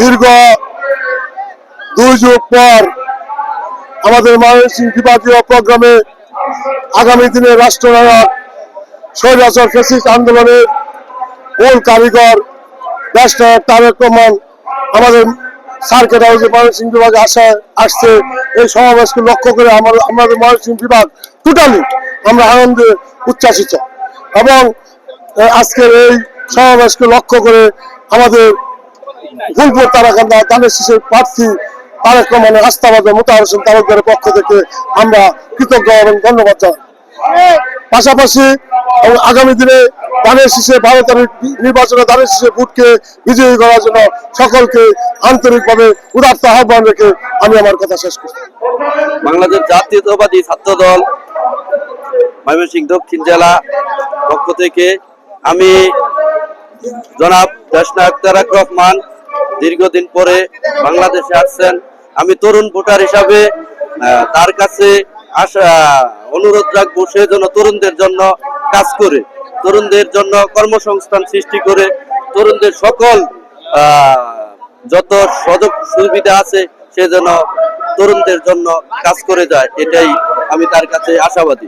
দীর্ঘ 2 যুগ পর আমাদের ময়মনসিংহ বিভাগীয় প্রোগ্রামে আগামী দিনে রাষ্ট্রনায়ক স্বৈরাচার ফ্যাসিস্ট আন্দোলনের মূল কারিগর রাষ্ট্রনায়ক তারেক রহমান আমাদের সার্কিট হাউসে ময়মনসিংহ বিভাগে আসছে। এই সমাবেশকে লক্ষ্য করে আমাদের ময়মনসিংহ বিভাগ টোটালি আমরা আনন্দে উচ্ছ্বাসিত এবং আজকের এই সমাবেশকে লক্ষ্য করে আমাদের ফুলপুর তারাকান্দা ধানের শীষের প্রার্থী তারেক রহমানের আস্থাভাজন মোতাহার হোসেন তালুকদারের পক্ষ থেকে আমরা কৃতজ্ঞ এবং ধন্যবাদ জানাই। পাশাপাশি আগামী দিনে ধানের শীষে ভারতের নির্বাচনে ধানের শীষে ভোটকে বিজয়ী করার জন্য সকলকে আন্তরিকভাবে উদাত্ত আহ্বান রেখে আমি আমার কথা শেষ করছি। বাংলাদেশ জাতীয়তাবাদী ছাত্র দল ময়মনসিংহ দক্ষিণ জেলা পক্ষ থেকে আমি জনাব দেশনায়ক তারেক রহমান দীর্ঘদিন পরে বাংলাদেশে আসছেন। আমি তরুণ ভোটার হিসাবে তার কাছে অনুরোধ রাখবো সে যেন তরুণদের জন্য কাজ করে, তরুণদের জন্য কর্মসংস্থান সৃষ্টি করে, তরুণদের সকল যত সুযোগ সুবিধা আছে সে যেন তরুণদের জন্য কাজ করে যায়, এটাই আমি তার কাছে আশাবাদী।